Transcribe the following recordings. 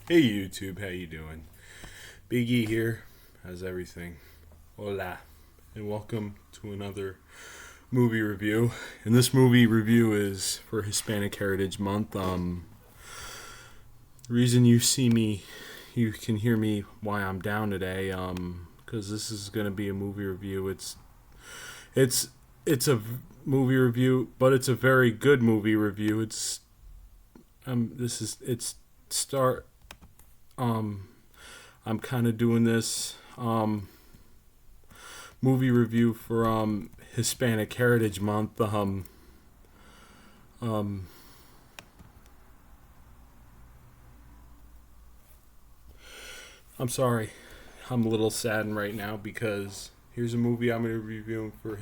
Hey YouTube, how you doing? Biggie here. How's everything? Hola. And welcome to another movie review. And this movie review is for Hispanic Heritage Month. The reason you see me, you can hear me why I'm down today, because this is gonna be a movie review. It's a movie review, but it's a very good movie review. It's start I'm kind of doing this movie review for Hispanic Heritage Month. I'm sorry, I'm a little saddened right now because here's a movie I'm going to be reviewing for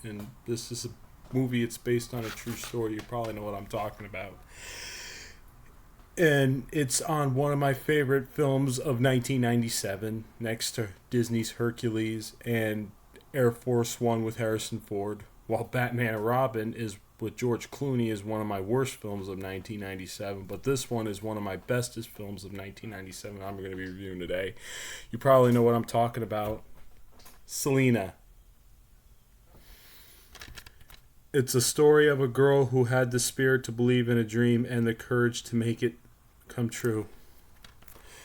and this is a movie. It's based on a true story. You probably know what I'm talking about. And it's on one of my favorite films of 1997, next to Disney's Hercules and Air Force One with Harrison Ford, while Batman and Robin is with George Clooney is one of my worst films of 1997, but this one is one of my bestest films of 1997 I'm going to be reviewing today. You probably know what I'm talking about. Selena. It's a story of a girl who had the spirit to believe in a dream and the courage to make it come true.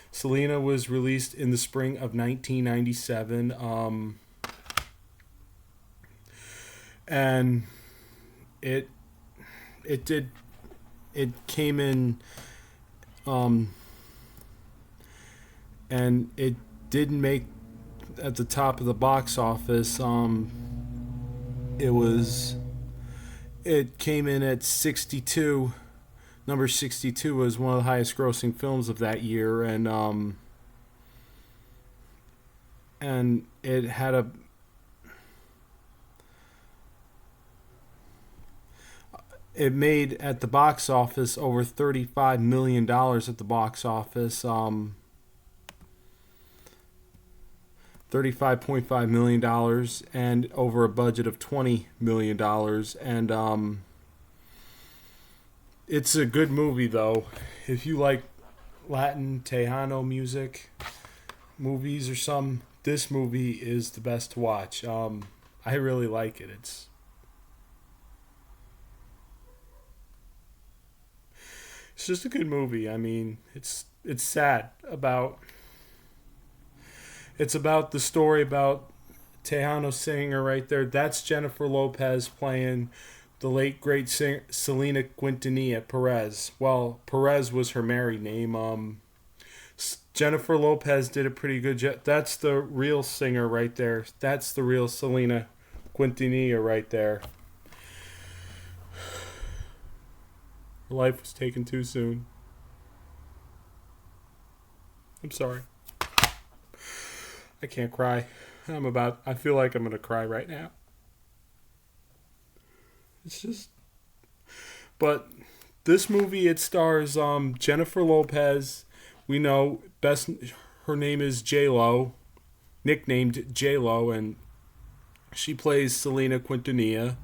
Selena was released in the spring of 1997, and it came in, and it didn't make at the top of the box office. It came in at 62. Number 62 was one of the highest grossing films of that year, and it had it made at the box office over $35 million at the box office. $35.5 million and over a budget of $20 million. And it's a good movie, though. If you like Latin Tejano music, movies or this movie is the best to watch. I really like it. It's just a good movie. I mean, it's sad about. It's about the story about Tejano singer right there. That's Jennifer Lopez playing the late great singer Selena Quintanilla Pérez. Well, Perez was her married name. Jennifer Lopez did a pretty good job. That's the real singer right there. That's the real Selena Quintanilla right there. Her life was taken too soon. I'm sorry. I can't cry. I feel like I'm going to cry right now. It's just. But this movie, it stars Jennifer Lopez. We know her name is J-Lo, nicknamed J-Lo, and she plays Selena Quintanilla.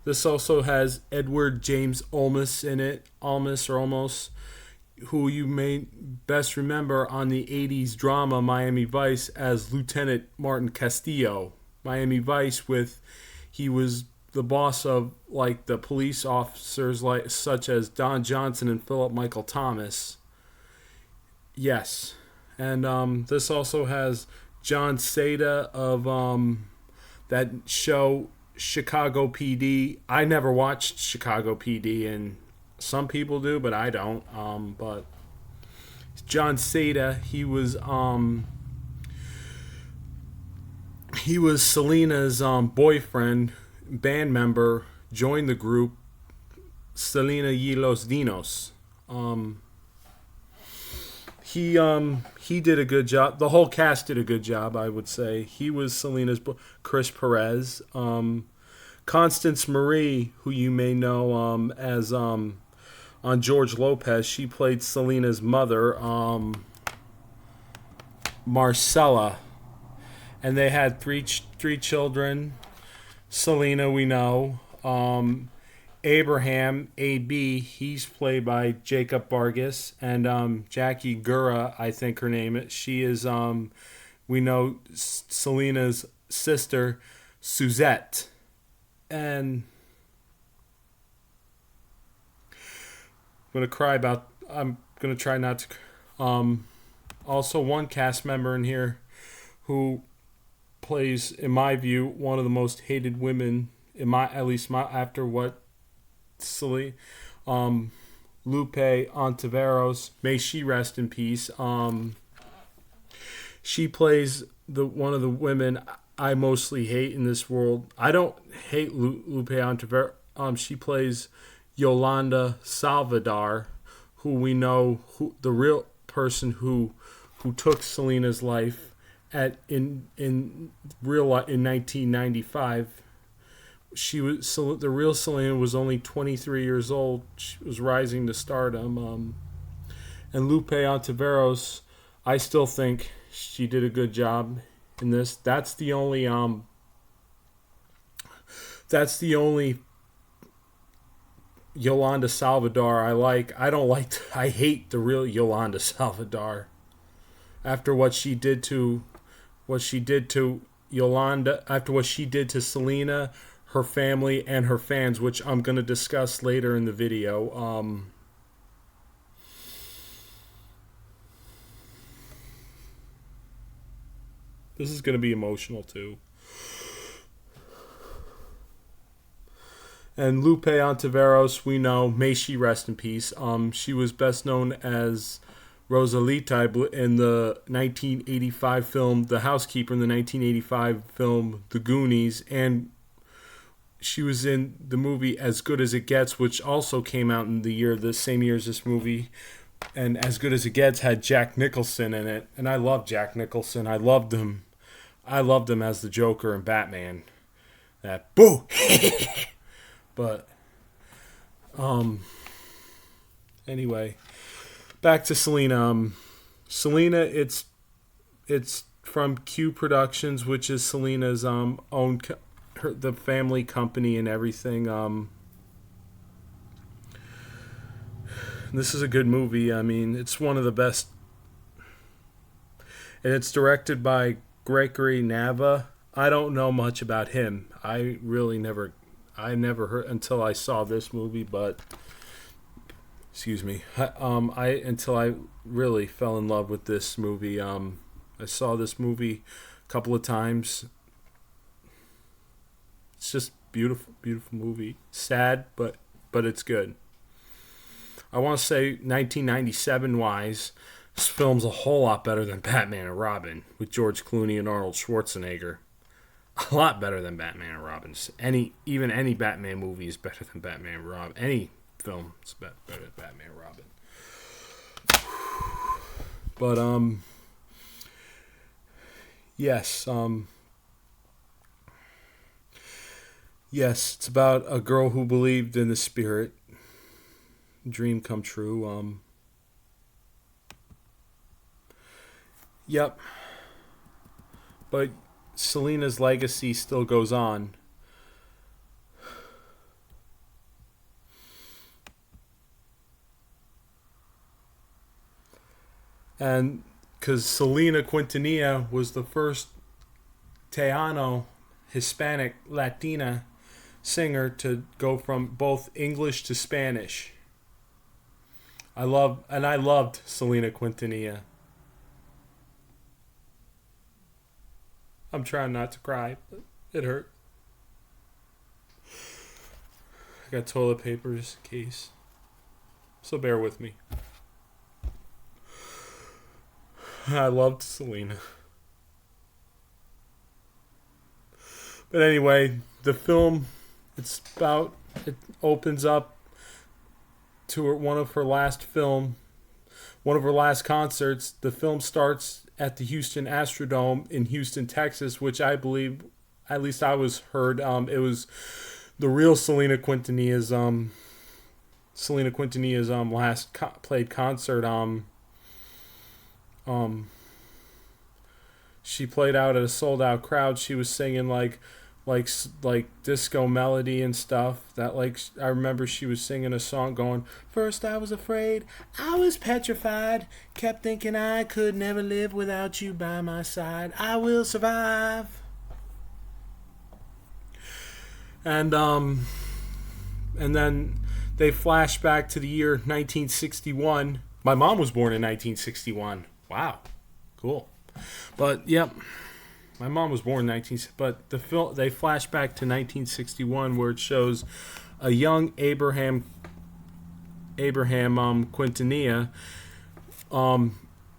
This also has Edward James Olmos in it. Olmos, who you may best remember on the 80s drama Miami Vice as Lieutenant Martin Castillo. Miami Vice he was the boss of like the police officers such as Don Johnson and Philip Michael Thomas. Yes. And this also has John Seda of that show Chicago PD. I never watched Chicago PD, and some people do, but I don't. But John Seda, he was Selena's boyfriend, band member, joined the group Selena y los Dinos. He did a good job. The whole cast did a good job, I would say. He was Selena's Chris Perez. Constance Marie, who you may know as on George Lopez, she played Selena's mother, Marcela, and they had three children. Selena, we know, Abraham, AB, he's played by Jacob Vargas, and Jackie Gura, I think her name is. She is, we know Selena's sister, Suzette. And I'm going to try not to. Also, one cast member in here who plays, in my view, one of the most hated women, after what Lupe Ontiveros, may she rest in peace. She plays one of the women I mostly hate in this world. I don't hate Lupe Ontiveros. She plays Yolanda Saldívar, who we know the real person who took Selena's life in 1995. The real Selena was only 23 years old. She was rising to stardom. And Lupe Ontiveros, I still think she did a good job in this. That's the only Yolanda Saldívar I like. I hate the real Yolanda Saldívar. After what she did to Yolanda, after what she did to Selena, her family, and her fans, which I'm going to discuss later in the video. This is going to be emotional too. And Lupe Ontiveros, we know, may she rest in peace. She was best known as Rosalita in the 1985 film The Housekeeper, in the 1985 film The Goonies, and she was in the movie As Good as It Gets, which also came out in the same year as this movie. And As Good as It Gets had Jack Nicholson in it, and I love Jack Nicholson. I loved him as the Joker and Batman. That boo. But anyway, back to Selena. Selena, it's from Q Productions, which is Selena's own the family company and everything. This is a good movie. I mean, it's one of the best. And it's directed by Gregory Nava. I don't know much about him. I never heard until I saw this movie, but excuse me. Until I really fell in love with this movie. I saw this movie a couple of times. It's just beautiful movie. Sad, but it's good. I want to say 1997 wise, this film's a whole lot better than Batman and Robin with George Clooney and Arnold Schwarzenegger. A lot better than Batman and Robin. Even any Batman movie is better than Batman and Robin. Any film is better than Batman and Robin. But yes, yes, it's about a girl who believed in the spirit. Dream come true. Yep. But Selena's legacy still goes on. And because Selena Quintanilla was the first Tejano, Hispanic, Latina singer to go from both English to Spanish. I loved Selena Quintanilla. I'm trying not to cry, but it hurt. I got toilet paper just in case. So bear with me. I loved Selena. But anyway, the film, it opens up to one of her last concerts. The film starts at the Houston Astrodome in Houston, Texas, which I believe, at least I was heard, it was the real Selena Quintanilla's last played concert. She played out at a sold out crowd. She was singing like like disco melody and stuff. That like I remember she was singing a song going, "First I was afraid, I was petrified, kept thinking I could never live without you by my side. I will survive." And then they flash back to the year 1961. My mom was born in 1961. Wow, cool. But yep, my mom was born in 19. But they flash back to 1961, where it shows a young Abraham Quintanilla.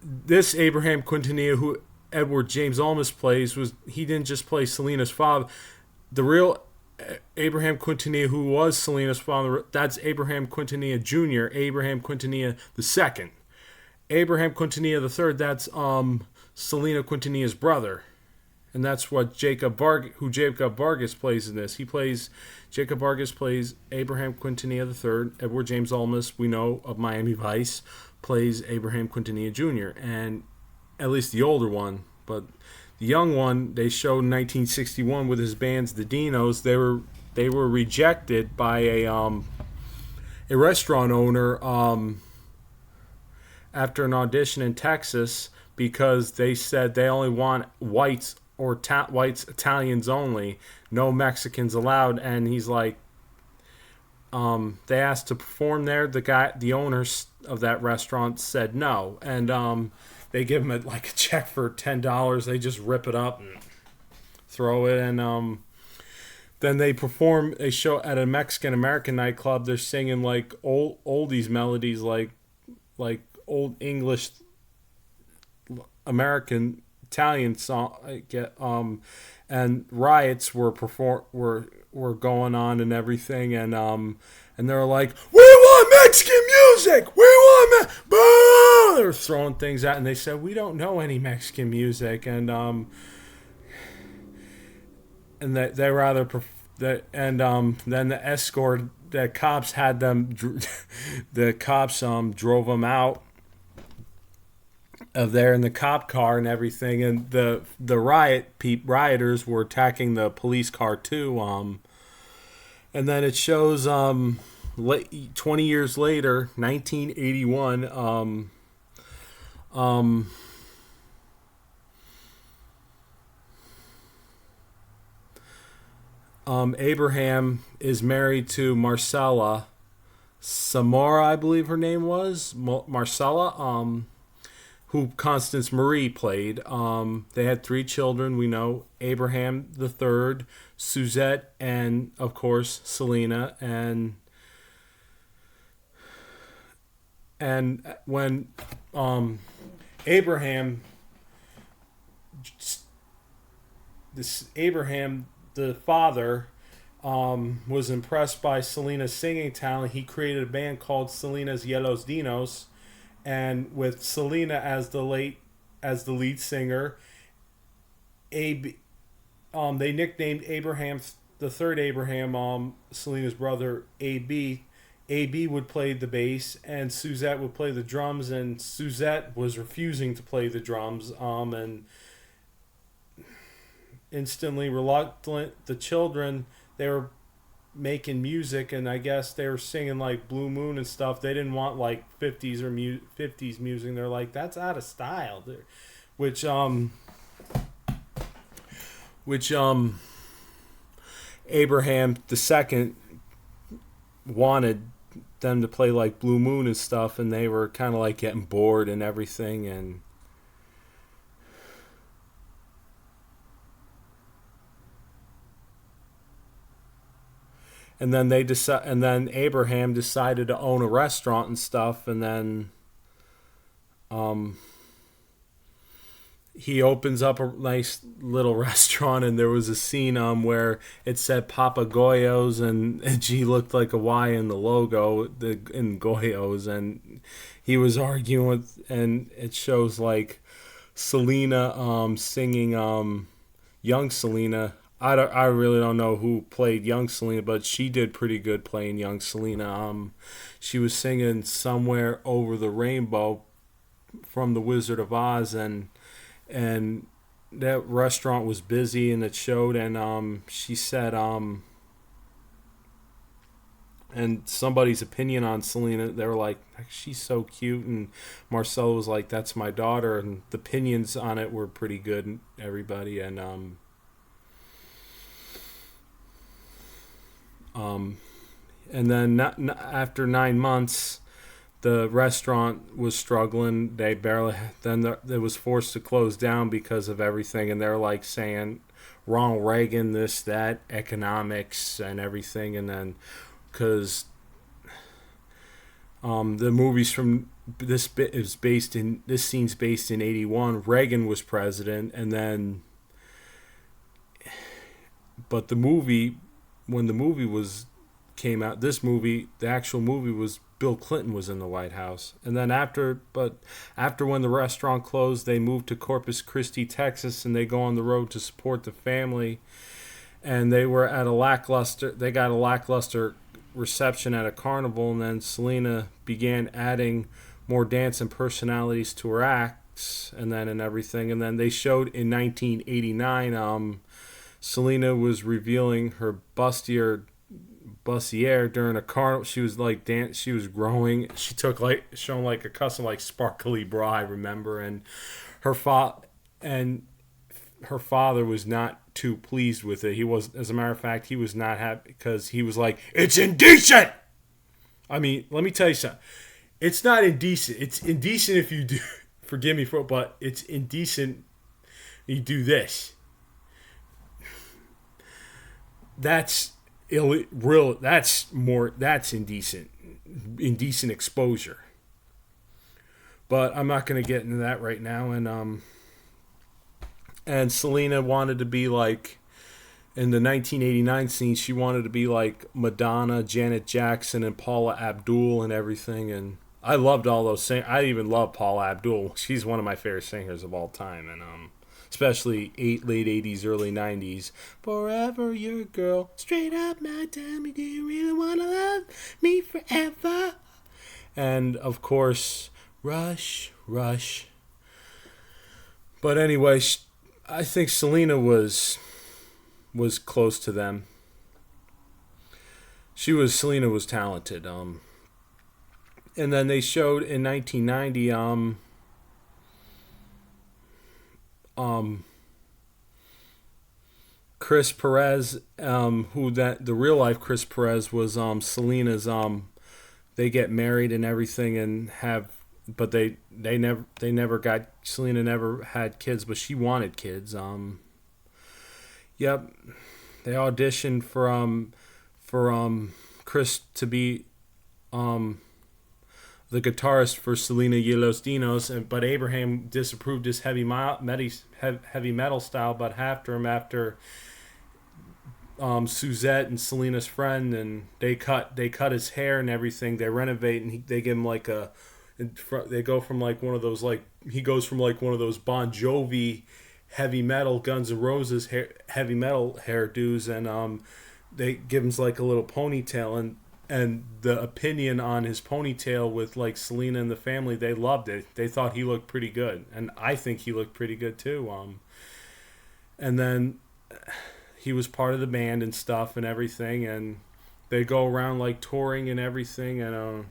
This Abraham Quintanilla, who Edward James Olmos plays, he didn't just play Selena's father. The real Abraham Quintanilla, who was Selena's father, that's Abraham Quintanilla Jr., Abraham Quintanilla II. Abraham Quintanilla III, that's Selena Quintanilla's brother. And that's what Jacob Vargas plays in this. Jacob Vargas plays Abraham Quintanilla III. Edward James Olmos, we know of Miami Vice, plays Abraham Quintanilla Jr., and at least the older one. But the young one, they showed in 1961 with his bands, the Dinos. They were rejected by a restaurant owner after an audition in Texas, because they said they only want whites or whites, Italians only, no Mexicans allowed. And he's like, they asked to perform there. The owners of that restaurant said no, and they give him a check for $10. They just rip it up and throw it, and then they perform a show at a Mexican American nightclub. They're singing like oldies melodies, like old English, American, Italian song. And riots were going on and everything, and they were like, "We want Mexican music! We want Boo!" They were throwing things out, and they said, "We don't know any Mexican music," and they rather then the escort, the cops had them, the cops drove them out of there in the cop car and everything, and the rioters were attacking the police car too. And then it shows 20 years later, 1981. Abraham is married to Marcela Samora, I believe her name was Marcela. Who Constance Marie played. They had 3 children, we know. Abraham the third, Suzette, and, of course, Selena. And when Abraham the father, was impressed by Selena's singing talent, he created a band called Selena's Yellows Dinos, and with Selena as the lead singer, they nicknamed Abraham the third Abraham, Selena's brother, AB. AB would play the bass, and Suzette would play the drums, and Suzette was refusing to play the drums, and instantly reluctant. The children, they were making music, and I guess they were singing like Blue Moon and stuff. They didn't want like 50s or 50s music. They're like, that's out of style. Which Abraham II wanted them to play like Blue Moon and stuff, and they were kind of like getting bored and everything, and then Abraham decided to own a restaurant and stuff, and then he opens up a nice little restaurant, and there was a scene where it said Papa Goyos, and G looked like a Y in the logo, in Goyos, and he was arguing with, and it shows like Selena singing young Selena. I really don't know who played young Selena, but she did pretty good playing young Selena. She was singing Somewhere Over the Rainbow from The Wizard of Oz, and that restaurant was busy and it showed, and she said and somebody's opinion on Selena, they were like, she's so cute, and Marcela was like, that's my daughter, and the opinions on it were pretty good, and everybody, and and then after 9 months, the restaurant was struggling. They barely, it was forced to close down because of everything, and they're like saying Ronald Reagan, this, that, economics, and everything, and then because the movies from this bit is based in, this scene's based in 81. Reagan was president, and then, but the movie, when the movie came out, this movie, the actual movie was Bill Clinton was in the White House. And then after when the restaurant closed, they moved to Corpus Christi, Texas, and they go on the road to support the family. And they were at they got a lackluster reception at a carnival, and then Selena began adding more dancing personalities to her acts, and everything. And then they showed in 1989, Selena was revealing her bustier during a carnival. She was like she was growing. She took showing like a custom like sparkly bra, I remember, and her father was not too pleased with it. He was, as a matter of fact, he was not happy because he was like, it's indecent. I mean, let me tell you something. It's not indecent. It's indecent if you do, forgive me for it, but it's indecent you do this. That's that's indecent exposure. But I'm not going to get into that right now. And Selena wanted to be like, in the 1989 scene, she wanted to be like Madonna, Janet Jackson, and Paula Abdul and everything. And I loved all those singers. I even love Paula Abdul. She's one of my favorite singers of all time. And especially late 80s, early 90s. Forever your girl. Straight up, now tell me, do you really want to love me forever? And, of course, Rush. But anyway, I think Selena was close to them. Selena was talented. And then they showed in 1990 Chris Perez, the real life Chris Perez was Selena's. They get married and everything and but they never got, Selena never had kids, but she wanted kids. Yep, they auditioned for Chris to be the guitarist for Selena y los Dinos, but Abraham disapproved his heavy metal style. But after Suzette and Selena's friend, and they cut his hair and everything. They renovate, and they give him like they go from like one of those, like he goes from like one of those Bon Jovi heavy metal Guns N' Roses heavy metal hairdos, and they give him like a little ponytail, and the opinion on his ponytail with like Selena and the family, they loved it. They thought he looked pretty good, and I think he looked pretty good too. And then he was part of the band and stuff and everything, and they go around like touring and everything, and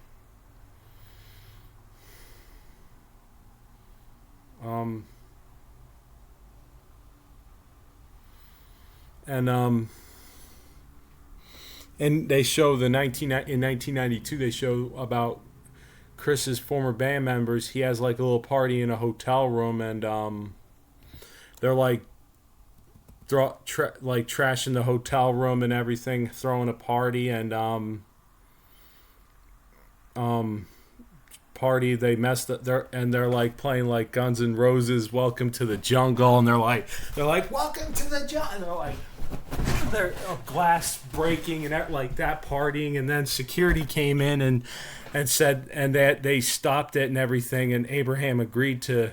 and they show in 1992 they show about Chris's former band members. He has like a little party in a hotel room, and they're like trashing the hotel room and everything, throwing a party, and they messed up they're like playing like Guns N' Roses Welcome to the Jungle, and they're like welcome to the jungle, and they're like glass breaking and like that, partying, and then security came in and said, and that they stopped it and everything, and Abraham agreed to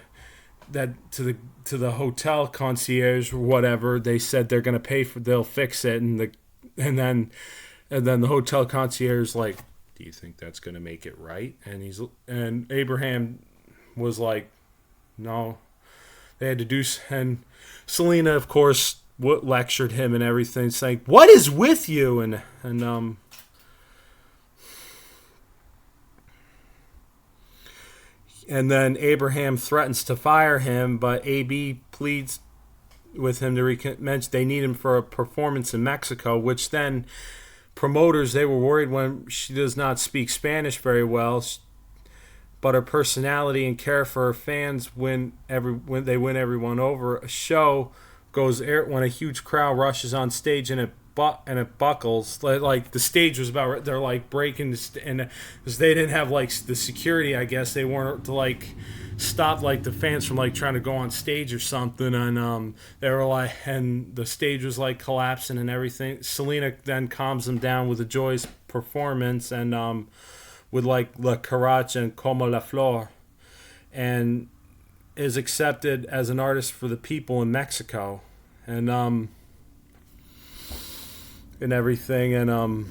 that, to the hotel concierge or whatever. They said they're going to pay they'll fix it, and then the hotel concierge like, do you think that's going to make it right? And Abraham was like, no. they had to do, and Selena, of course, lectured him and everything, saying, "What is with you?" And then Abraham threatens to fire him, but AB pleads with him to recommence. They need him for a performance in Mexico, which then promoters, they were worried when she does not speak Spanish very well, but her personality and care for her fans when they win everyone over. A show goes air when a huge crowd rushes on stage and it buckles. Like the stage was about, they're like breaking and because they didn't have like the security, I guess they weren't to like stop like the fans from like trying to go on stage or something, and they were like, and the stage was like collapsing and everything. Selena then calms them down with a joyous performance and with like La Caracha and Como la Flor, and is accepted as an artist for the people in Mexico, and everything, and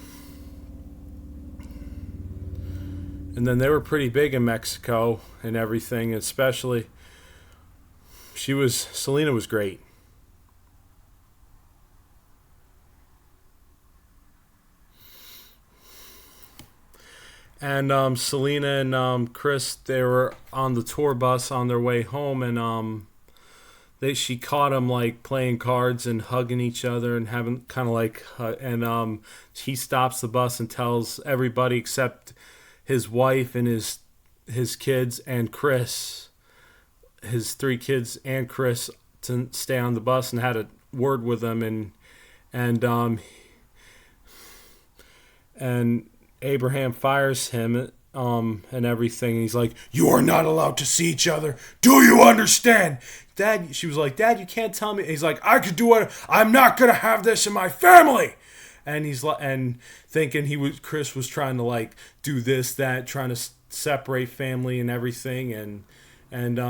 then they were pretty big in Mexico and everything, especially Selena was great. And Selena and Chris, they were on the tour bus on their way home, and she caught him like playing cards and hugging each other and having kind of like, and he stops the bus and tells everybody except his wife and his kids and Chris, his 3 kids and Chris, to stay on the bus, and had a word with them, and Abraham fires him and everything. He's like, "You are not allowed to see each other. Do you understand?" Dad, she was like, "Dad, you can't tell me." He's like, "I could do it. I'm not gonna have this in my family." And he's like, and thinking Chris was trying to like do this, that, trying to separate family and everything, and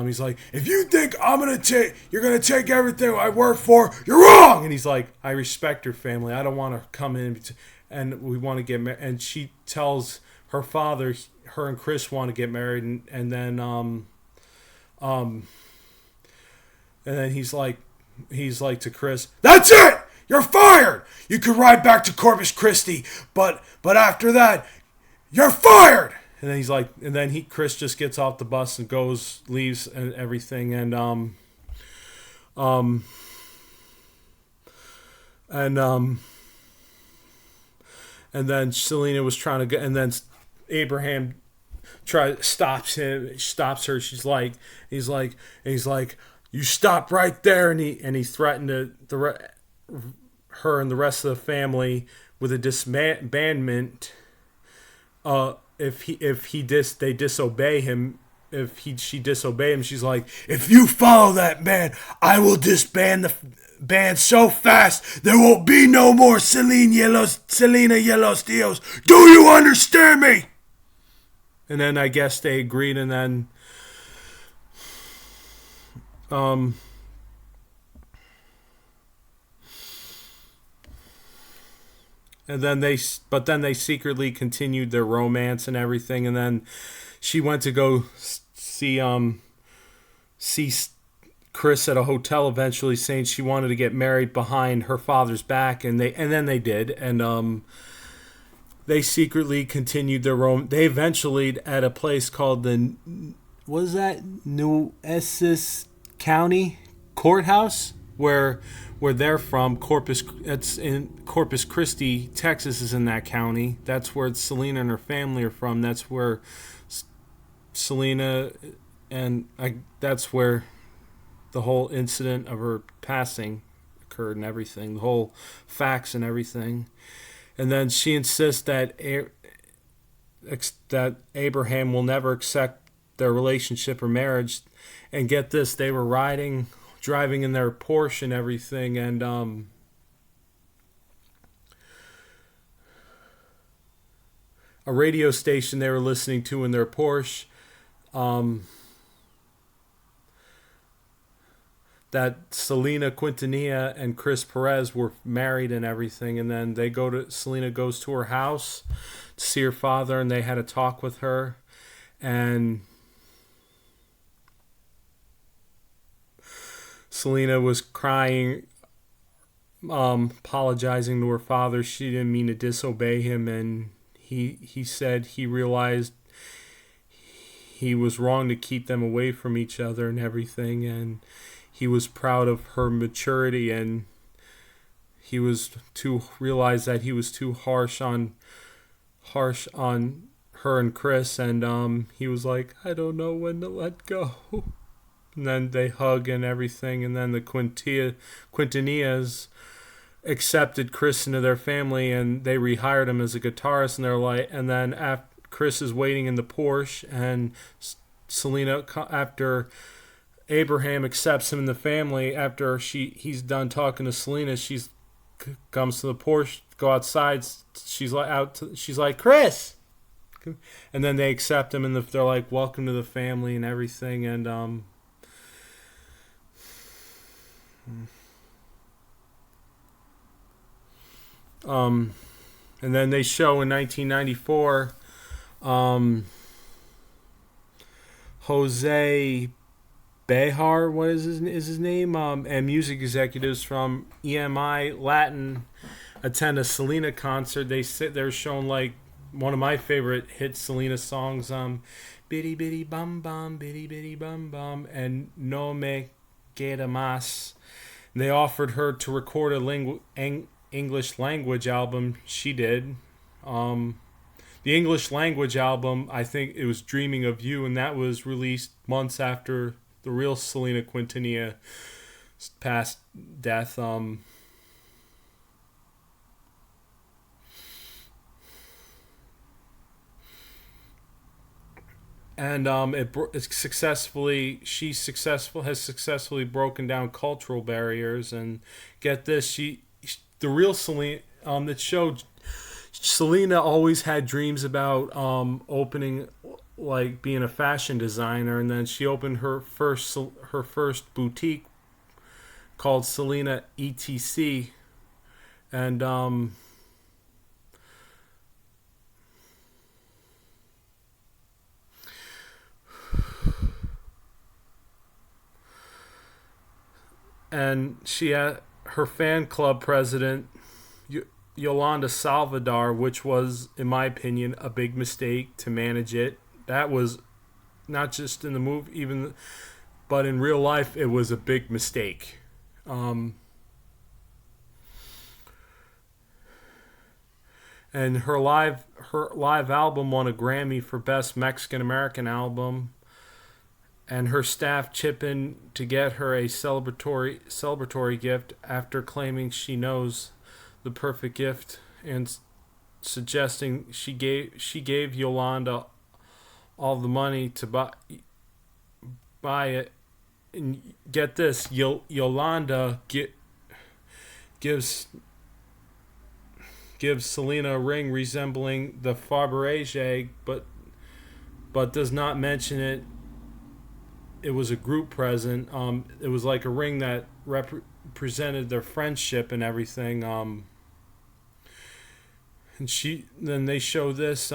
he's like, "If you think you're gonna take everything I work for, you're wrong." And he's like, "I respect your family. I don't want to come in, and we want to get married." And she tells her father, her and Chris want to get married, and then he's like to Chris, "That's it. You're fired. You could ride back to Corpus Christi, but after that, you're fired." And then he's like, Chris just gets off the bus and leaves and everything, and then Selena was trying to go, and then Abraham stops her. He's like, "You stop right there," and he threatened her and the rest of the family with a disbandment if they disobey him. She disobey him, she's like, "If you follow that man, I will disband the band so fast there won't be no more Selena y los Tios. Do you understand me?" And then I guess they agreed, and then they secretly continued their romance and everything, and then she went to go see Chris at a hotel eventually, saying she wanted to get married behind her father's back, and then they did, and they secretly continued their romance. They eventually, at a place called the Nueces County Courthouse, where they're from, it's in Corpus Christi, Texas is in that county. That's where Selena and her family are from. That's where Selena that's where the whole incident of her passing occurred and everything, the whole facts and everything. And then she insists that Abraham will never accept their relationship or marriage. And get this, they were driving in their Porsche and everything, and a radio station they were listening to in their Porsche, that Selena Quintanilla and Chris Perez were married and everything, and then Selena goes to her house to see her father, and they had a talk with her, and Selena was crying, apologizing to her father. She didn't mean to disobey him, and he said he realized he was wrong to keep them away from each other and everything, and he was proud of her maturity, and he was to realize that he was too harsh on her and Chris, and he was like, I don't know when to let go. And then they hug and everything, and then the Quintanillas accepted Chris into their family, and they rehired him as a guitarist, and they're like, and then after Chris is waiting in the Porsche, and Selena, after Abraham accepts him in the family, after he's done talking to Selena, she's comes to the Porsche, go outside, she's like, Chris, and then they accept him, and they're like, welcome to the family and everything, and and then they show in 1994 Jose Behar, what is his name? And music executives from EMI Latin attend a Selena concert. They're shown like one of my favorite hit Selena songs, Bitty Bitty Bum Bum, Bitty Bitty Bum Bum, and No Me Queda Mas. They offered her to record a English language album. She did. The English language album, I think it was Dreaming of You, and that was released months after the real Selena Quintanilla passed death. And has successfully broken down cultural barriers. And get this, the real Selena, that showed Selena always had dreams about opening, like being a fashion designer, and then she opened her first boutique called Selena ETC, and she had her fan club president, Yolanda Saldívar, which was, in my opinion, a big mistake to manage it. That was not just in the movie, but in real life, it was a big mistake. And her live album won a Grammy for Best Mexican American Album. And her staff chip in to get her a celebratory gift after claiming she knows the perfect gift and suggesting she gave Yolanda all the money to buy it. And get this, Yolanda gives Selena a ring resembling the Fabergé, but does not mention it. It was a group present. It was like a ring that represented their friendship and everything. And then they show this. She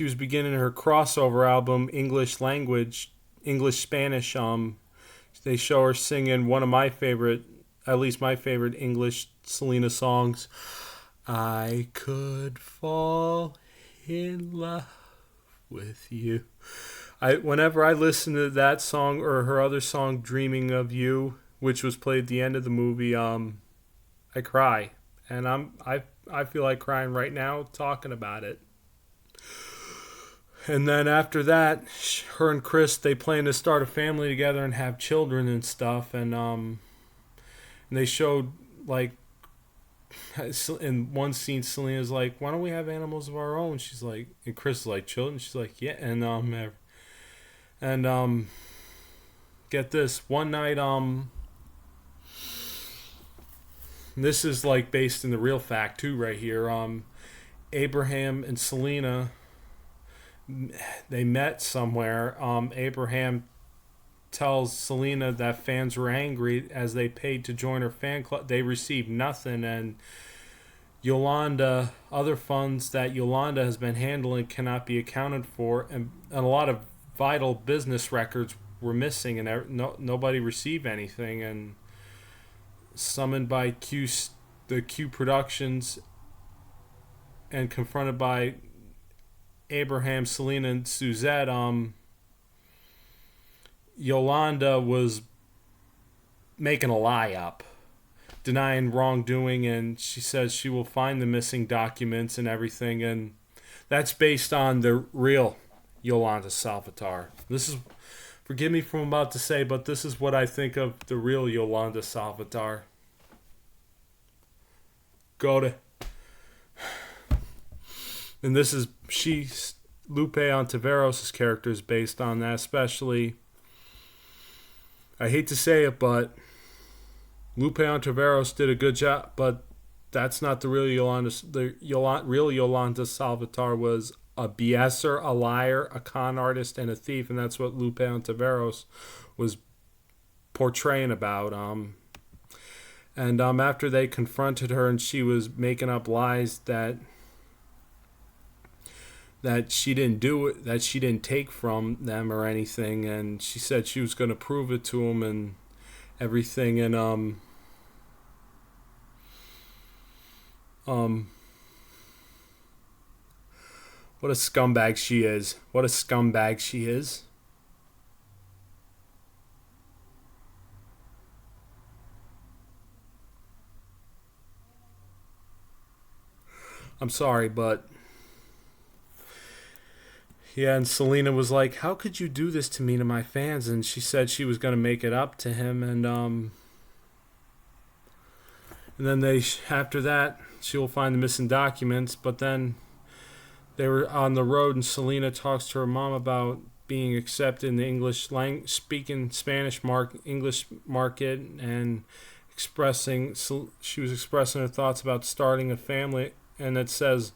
was beginning her crossover album, English Spanish. They show her singing one of my favorite, at least my favorite English Selena songs. I could fall in love with you. Whenever I listen to that song or her other song, Dreaming of You, which was played at the end of the movie, I cry. And I feel like crying right now talking about it. And then after that, her and Chris, they plan to start a family together and have children and stuff. And they showed, like, in one scene, Selena's like, why don't we have animals of our own? She's like, and Chris is like, children? She's like, yeah. And get this, one night, this is like based in the real fact too right here. Abraham and Selena, they met somewhere. Abraham tells Selena that fans were angry as they paid to join her fan club. They received nothing, and Yolanda, other funds that Yolanda has been handling cannot be accounted for, and a lot of vital business records were missing, and nobody received anything. And summoned by the Q Productions, and confronted by Abraham, Selena, and Suzette, Yolanda was making a lie up, denying wrongdoing, and she says she will find the missing documents and everything, and that's based on the real Yolanda Salvatore. This is, forgive me for what I'm about to say, but this is what I think of the real Yolanda Salvatore. And this is, Lupe Ontiveros' character is based on that, especially, I hate to say it, but Lupe Ontiveros did a good job, but that's not the real Yolanda. Real Yolanda Salvatore was a BSer, a liar, a con artist, and a thief, and that's what Lupe Ontiveros was portraying about. And after they confronted her and she was making up lies that she didn't do it, that she didn't take from them or anything, and she said she was going to prove it to them and everything, and what a scumbag she is. What a scumbag she is. I'm sorry, but yeah, and Selena was like, how could you do this to me, to my fans? And she said she was going to make it up to him, and then after that, she will find the missing documents, but then they were on the road, and Selena talks to her mom about being accepted in the speaking Spanish English market, and she was expressing her thoughts about starting a family, and it says,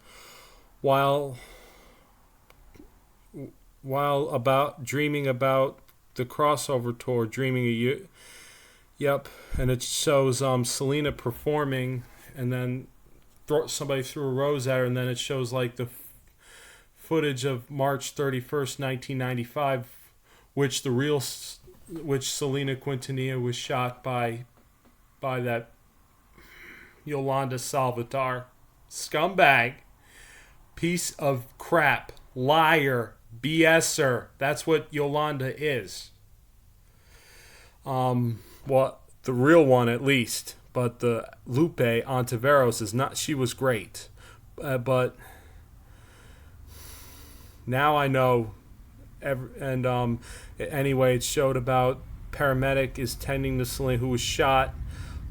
while about dreaming about the crossover tour, dreaming of you. Yep, and it shows Selena performing, and then somebody threw a rose at her, and then it shows like the footage of March 31st, 1995, which Selena Quintanilla was shot by that Yolanda Salvatore. Scumbag. Piece of crap. Liar. BSer. That's what Yolanda is. Well, the real one at least. But the Lupe Ontiveros is not. She was great. But now I know. Anyway, it showed about paramedic is tending to Selena, who was shot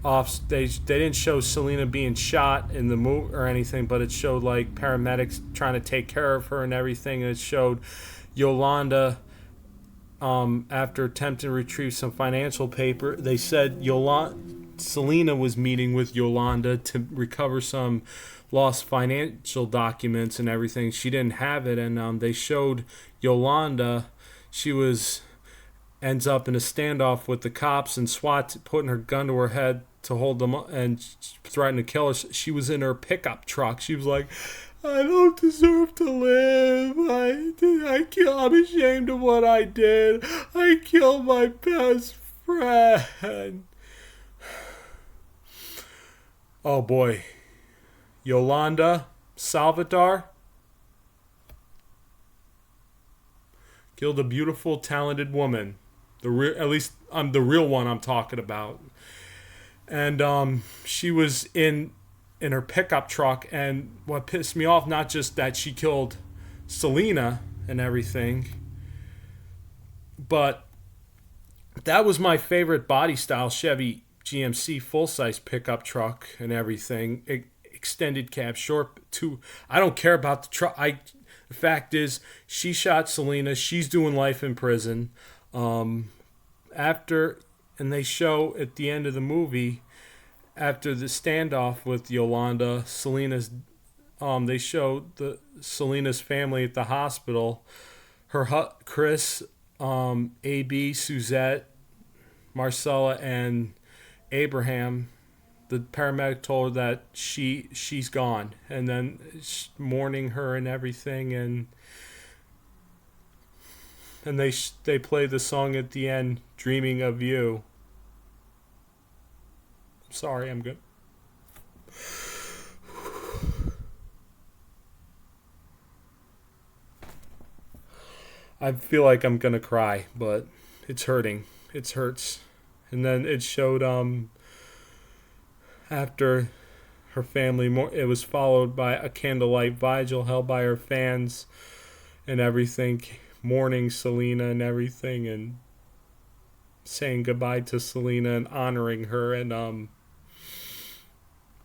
off stage. They didn't show Selena being shot in the movie or anything, but it showed like paramedics trying to take care of her and everything. And it showed Yolanda, after attempting to retrieve some financial paper, they said Selena was meeting with Yolanda to recover some lost financial documents and everything. She didn't have it, and they showed Yolanda. She ends up in a standoff with the cops, and SWAT putting her gun to her head to hold them up and threatening to kill her. She was in her pickup truck. She was like, I don't deserve to live. I'm ashamed of what I did. I killed my best friend. Oh boy. Yolanda Salvatore killed a beautiful, talented woman. At least I'm the real one I'm talking about. And she was in her pickup truck, and what pissed me off, not just that she killed Selena and everything, but that was my favorite body style Chevy GMC full-size pickup truck and everything. Extended cab, short two. I don't care about the truck. The fact is, she shot Selena. She's doing life in prison. And they show at the end of the movie, after the standoff with Yolanda, they show Selena's family at the hospital. Chris, AB, Suzette, Marcela, and Abraham, the paramedic told her that she's gone, and then mourning her and everything, and they play the song at the end, "Dreaming of You." Sorry, I'm good. I feel like I'm gonna cry, but it's hurting. It hurts. And then it showed after her family, it was followed by a candlelight vigil held by her fans and everything, mourning Selena and everything, and saying goodbye to Selena and honoring her, and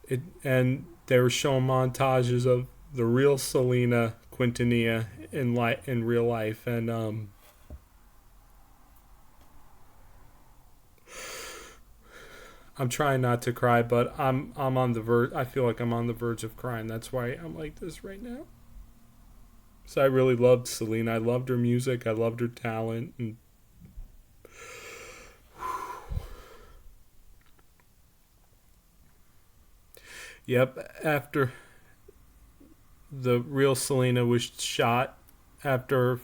they were showing montages of the real Selena Quintanilla in real life, and I'm trying not to cry, but I'm on the verge. I feel like I'm on the verge of crying. That's why I'm like this right now. So I really loved Selena. I loved her music. I loved her talent. And yep, after the real Selena was shot, after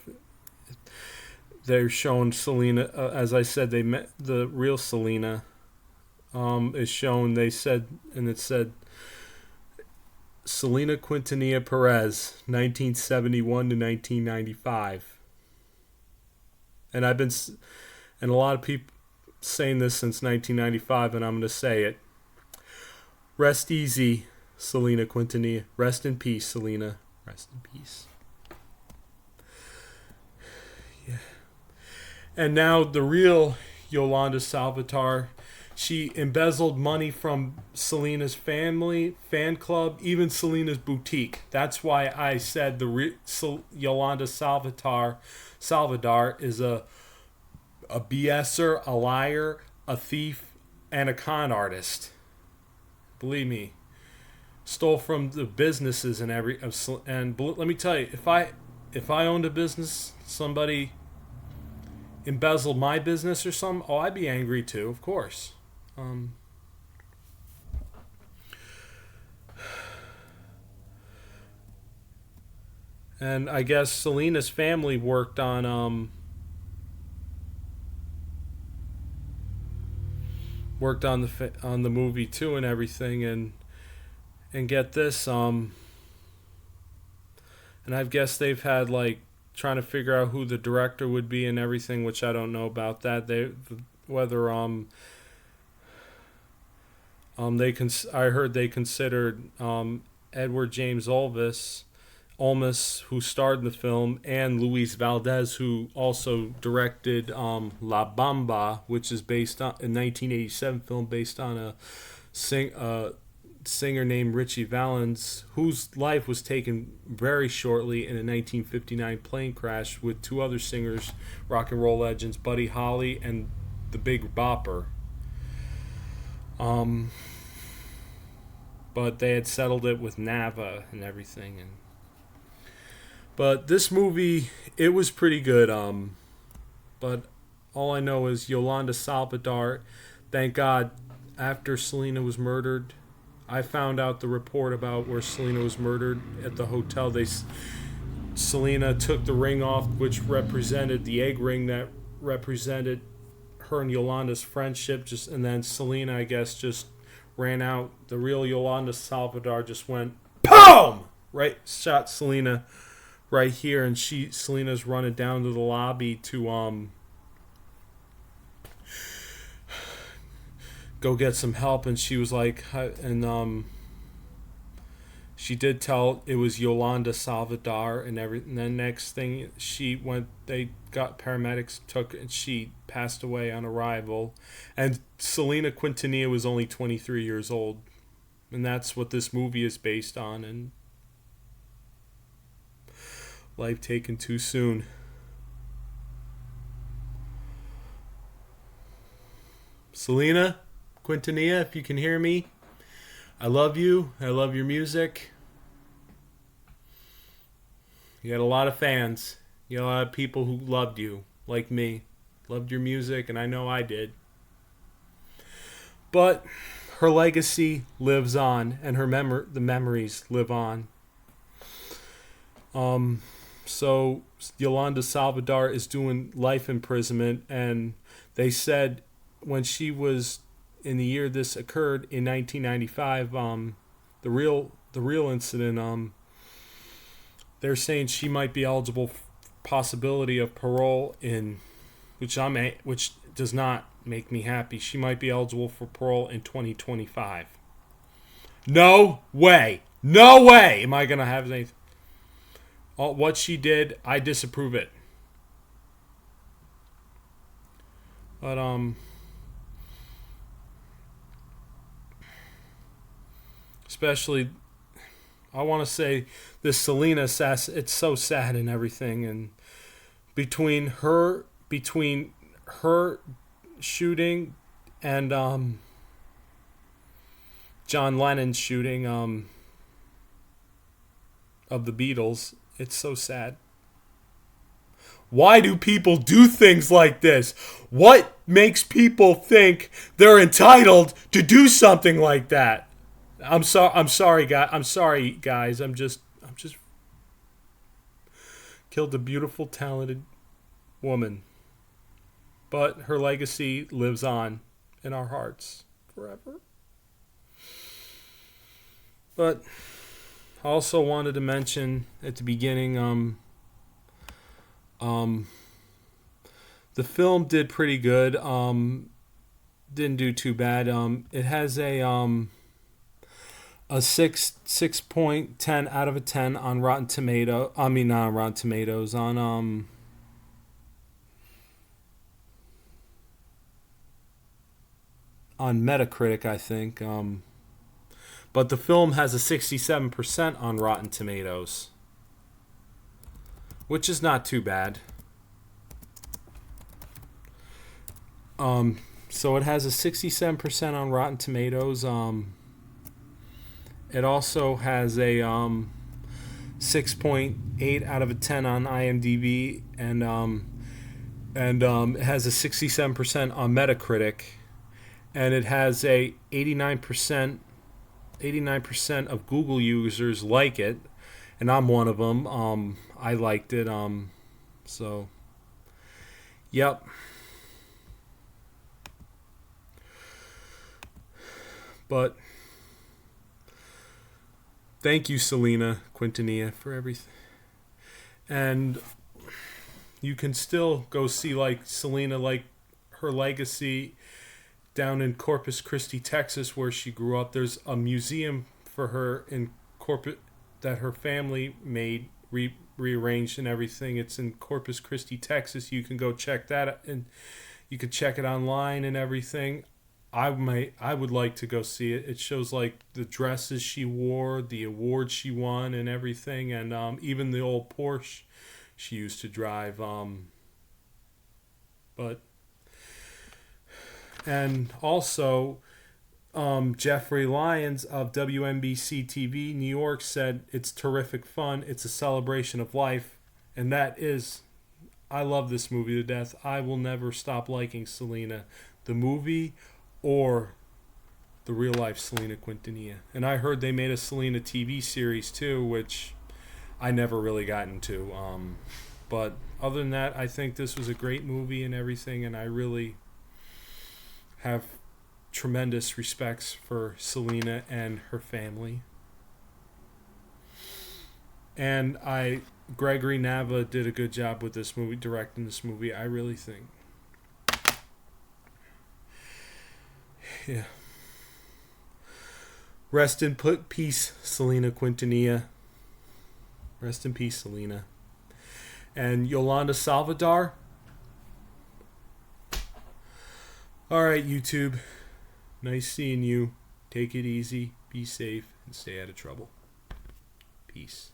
they're showing Selena, as I said, they met the real Selena. Is shown. They said, and it said, Selena Quintanilla Pérez, 1971 to 1995. And a lot of people saying this since 1995, and I'm going to say it. Rest easy, Selena Quintanilla. Rest in peace, Selena. Rest in peace. Yeah. And now the real Yolanda Saldívar. She embezzled money from Selena's fan club, even Selena's boutique. That's why I said Yolanda Saldívar is a BSer, a liar, a thief, and a con artist. Believe me, stole from the businesses and let me tell you, if I owned a business, somebody embezzled my business or something, I'd be angry too, of course. And I guess Selena's family worked on the movie too and everything, and get this, and I guess they've had like trying to figure out who the director would be and everything, which I don't know about that. I heard they considered Edward James Olmos, who starred in the film, and Luis Valdez, who also directed La Bamba, which is based on a 1987 film based on a singer named Richie Valens, whose life was taken very shortly in a 1959 plane crash with two other singers, rock and roll legends, Buddy Holly and the Big Bopper. But they had settled it with Nava and everything, but this movie, it was pretty good. But all I know is Yolanda Saldívar, thank God, after Selena was murdered, I found out the report about where Selena was murdered at the hotel. Selena took the ring off, which represented the egg ring that represented her and Yolanda's friendship. And then Selena, I guess, just ran out. The real Yolanda Saldívar just went boom, right, shot Selena right here, and Selena's running down to the lobby to go get some help, and she was like, and she did tell it was Yolanda Saldívar and everything. And then next thing they got paramedics, and she passed away on arrival. And Selena Quintanilla was only 23 years old, and that's what this movie is based on. And life taken too soon. Selena Quintanilla, if you can hear me, I love you. I love your music. You had a lot of fans. You had a lot of people who loved you, like me. Loved your music, and I know I did. But her legacy lives on, and the memories live on. So Yolanda Saldívar is doing life imprisonment, and they said when she was in the year this occurred in 1995, the real incident, they're saying she might be eligible for possibility of parole which does not make me happy. She might be eligible for parole in 2025. No way am I gonna have anything. What she did, I disapprove it. But especially, I want to say this Selena it's so sad and everything, and between her shooting and John Lennon's shooting of the Beatles, it's so sad. Why do people do things like this? What makes people think they're entitled to do something like that? I'm sorry, guys. I'm just killed a beautiful, talented woman. But her legacy lives on in our hearts forever. But I also wanted to mention at the beginning, the film did pretty good. Didn't do too bad. It has a 6.10 out of a 10 on Rotten Tomatoes. I mean, not on Rotten Tomatoes. On Metacritic, I think. But the film has a 67% on Rotten Tomatoes, which is not too bad. So it has a 67% on Rotten Tomatoes. It also has a 6.8 out of a 10 on IMDb, and it has a 67% on Metacritic, and it has a 89% of Google users like it, and I'm one of them. I liked it. So, yep. But thank you, Selena Quintanilla, for everything. And you can still go see Selena, her legacy down in Corpus Christi, Texas, where she grew up. There's a museum for her in Corpus that her family made, rearranged and everything. It's in Corpus Christi, Texas. You can go check that out, and you can check it online and everything. I would like to go see it. It shows the dresses she wore, the awards she won, and everything, and even the old Porsche she used to drive. And also, Jeffrey Lyons of WNBC TV New York said it's terrific fun. It's a celebration of life, and that is, I love this movie to death. I will never stop liking Selena, the movie, or the real life Selena Quintanilla. And I heard they made a Selena TV series too, which I never really got into. But other than that, I think this was a great movie and everything, and I really have tremendous respects for Selena and her family. And Gregory Nava did a good job with this movie, directing this movie, I really think. Yeah. Rest in peace, Selena Quintanilla. Rest in peace, Selena. And Yolanda Saldívar. All right, YouTube. Nice seeing you. Take it easy, be safe, and stay out of trouble. Peace.